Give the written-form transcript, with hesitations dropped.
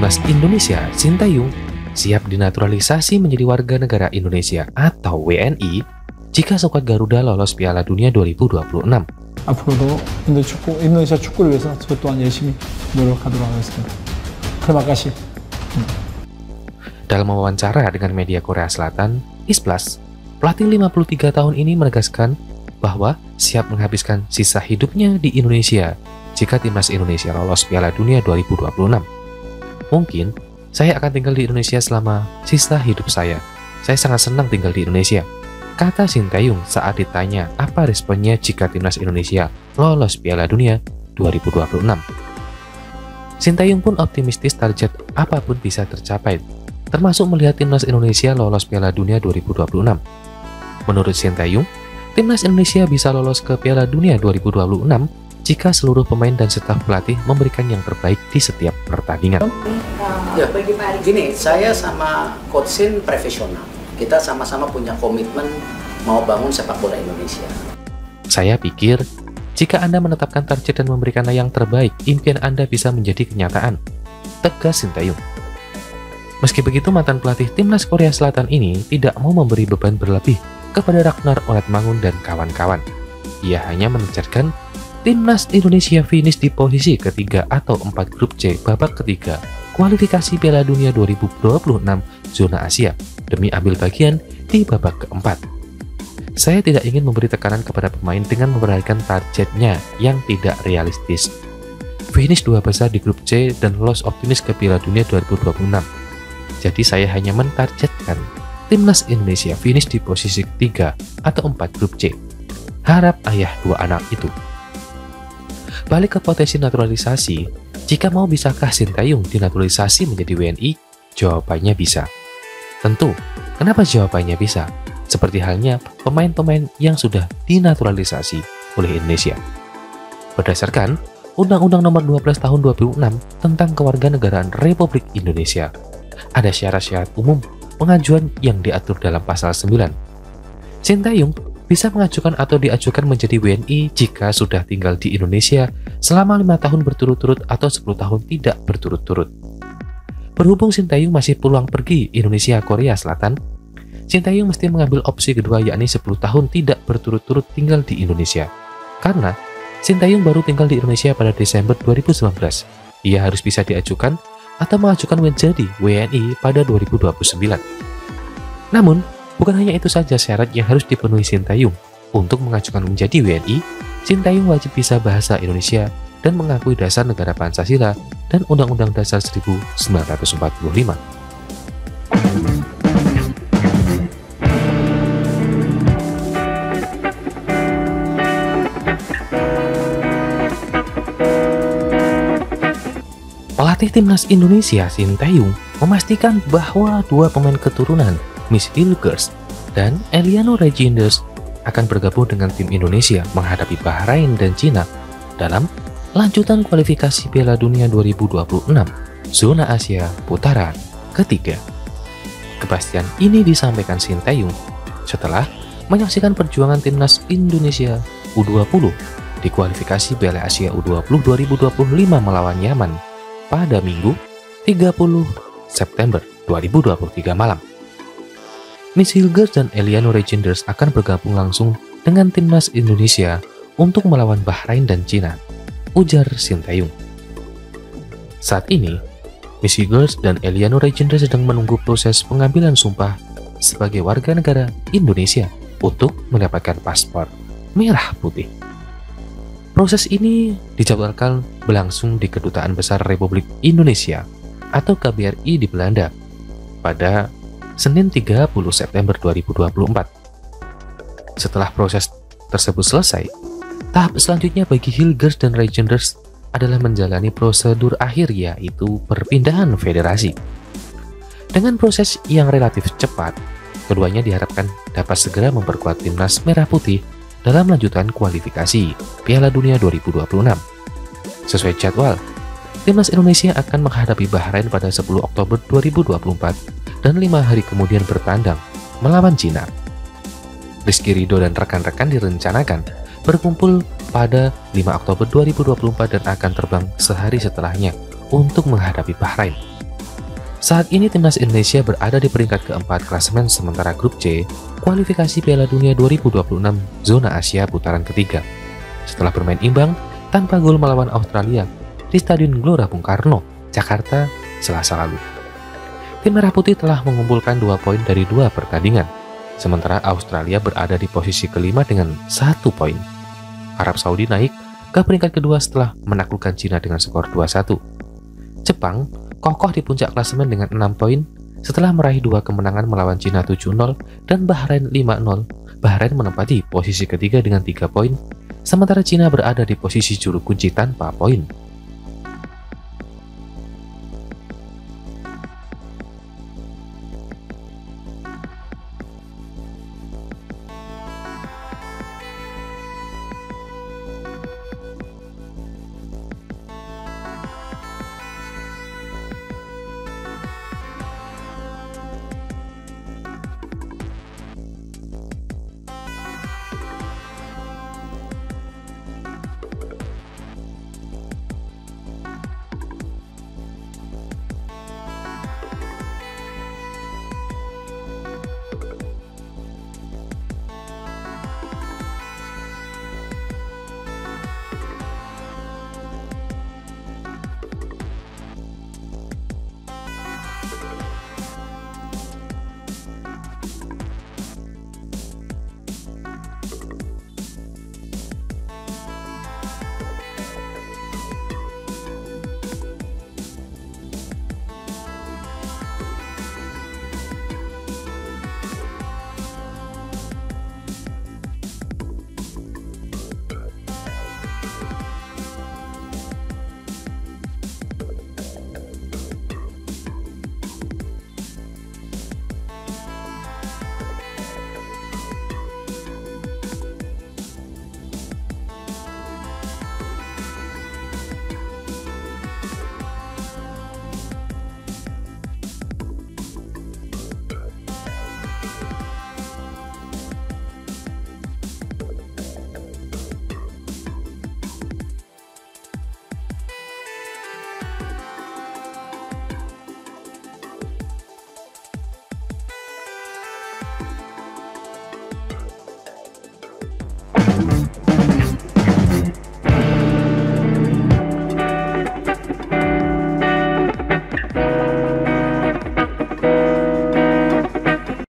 timnas Indonesia, Sintayong, siap dinaturalisasi menjadi warga negara Indonesia atau WNI jika skuad Garuda lolos Piala Dunia 2026. 앞으로도 인도네시아 축구를 위해서 저 또한 열심히 노력하도록 하겠습니다. Terima kasih. Dalam wawancara dengan media Korea Selatan, Isplus, pelatih 53 tahun ini menegaskan bahwa siap menghabiskan sisa hidupnya di Indonesia jika timnas Indonesia lolos Piala Dunia 2026. Mungkin saya akan tinggal di Indonesia selama sisa hidup saya. Saya sangat senang tinggal di Indonesia, kata Sintayong saat ditanya apa responnya jika timnas Indonesia lolos Piala Dunia 2026. Sintayong pun optimistis target apapun bisa tercapai, termasuk melihat timnas Indonesia lolos Piala Dunia 2026. Menurut Sintayong, timnas Indonesia bisa lolos ke Piala Dunia 2026 jika seluruh pemain dan staf pelatih memberikan yang terbaik di setiap pertandingan. Ya, gini, saya sama Coach Sin profesional. Kita sama-sama punya komitmen mau bangun sepak bola Indonesia. Saya pikir, jika Anda menetapkan target dan memberikan yang terbaik, impian Anda bisa menjadi kenyataan, tegas Sintayong. Meski begitu, mantan pelatih timnas Korea Selatan ini tidak mau memberi beban berlebih kepada Ragnar Oratmangun dan kawan-kawan. Ia hanya menegaskan timnas Indonesia finish di posisi ketiga atau 4 grup C babak ketiga kualifikasi Piala Dunia 2026 zona Asia demi ambil bagian di babak keempat. Saya tidak ingin memberi tekanan kepada pemain dengan memperhatikan targetnya yang tidak realistis. Finish 2 besar di grup C dan lolos optimis ke Piala Dunia 2026. Jadi saya hanya mentargetkan timnas Indonesia finish di posisi ketiga atau 4 grup C. Harap ayah 2 anak itu. Balik ke potensi naturalisasi, jika mau bisakah Sintayong dinaturalisasi menjadi WNI? Jawabannya bisa. Tentu, kenapa jawabannya bisa? Seperti halnya pemain-pemain yang sudah dinaturalisasi oleh Indonesia. Berdasarkan Undang-Undang Nomor 12 Tahun 2006 tentang Kewarganegaraan Republik Indonesia, ada syarat-syarat umum pengajuan yang diatur dalam pasal 9. Sintayong bisa mengajukan atau diajukan menjadi WNI jika sudah tinggal di Indonesia selama 5 tahun berturut-turut atau 10 tahun tidak berturut-turut. Berhubung Sintayong masih peluang pergi Indonesia Korea Selatan, Sintayong mesti mengambil opsi kedua, yakni 10 tahun tidak berturut-turut tinggal di Indonesia. Karena Sintayong baru tinggal di Indonesia pada Desember 2019, ia harus bisa diajukan atau mengajukan menjadi WNI pada 2029. Namun, bukan hanya itu saja syarat yang harus dipenuhi Sintayong. Untuk mengajukan menjadi WNI, Sintayong wajib bisa bahasa Indonesia dan mengakui dasar negara Pancasila dan Undang-Undang Dasar 1945. Pelatih timnas Indonesia Sintayong memastikan bahwa 2 pemain keturunan Miss Hilgers dan Eliano Regenders akan bergabung dengan tim Indonesia menghadapi Bahrain dan Cina dalam lanjutan kualifikasi Piala Dunia 2026 zona Asia putaran ketiga. Kepastian ini disampaikan Sintayong setelah menyaksikan perjuangan timnas Indonesia U20 di kualifikasi Piala Asia U20 2025 melawan Yaman pada Minggu 30 September 2023 malam. Miss Hilgers dan Eliano Regenders akan bergabung langsung dengan timnas Indonesia untuk melawan Bahrain dan Cina, ujar Sintayong. Saat ini, Miss Hilgers dan Eliano Regenders sedang menunggu proses pengambilan sumpah sebagai warga negara Indonesia untuk mendapatkan paspor merah putih. Proses ini dijadwalkan berlangsung di Kedutaan Besar Republik Indonesia atau KBRI di Belanda pada Senin 30 September 2024. Setelah proses tersebut selesai, tahap selanjutnya bagi Hilgers dan Regenders adalah menjalani prosedur akhir, yaitu perpindahan federasi. Dengan proses yang relatif cepat, keduanya diharapkan dapat segera memperkuat timnas merah putih dalam lanjutan kualifikasi Piala Dunia 2026. Sesuai jadwal, timnas Indonesia akan menghadapi Bahrain pada 10 Oktober 2024 dan 5 hari kemudian bertandang melawan Cina. Rizky Ridho dan rekan-rekan direncanakan berkumpul pada 5 Oktober 2024 dan akan terbang sehari setelahnya untuk menghadapi Bahrain. Saat ini timnas Indonesia berada di peringkat keempat klasemen sementara grup C, kualifikasi Piala Dunia 2026 zona Asia putaran ketiga. Setelah bermain imbang tanpa gol melawan Australia di Stadion Gelora Bung Karno, Jakarta, Selasa lalu. Tim Merah Putih telah mengumpulkan 2 poin dari 2 pertandingan, sementara Australia berada di posisi kelima dengan 1 poin. Arab Saudi naik ke peringkat kedua setelah menaklukkan Cina dengan skor 2-1. Jepang kokoh di puncak klasemen dengan 6 poin setelah meraih 2 kemenangan melawan Cina 7-0 dan Bahrain 5-0. Bahrain menempati posisi ketiga dengan 3 poin, sementara Cina berada di posisi juru kunci tanpa poin.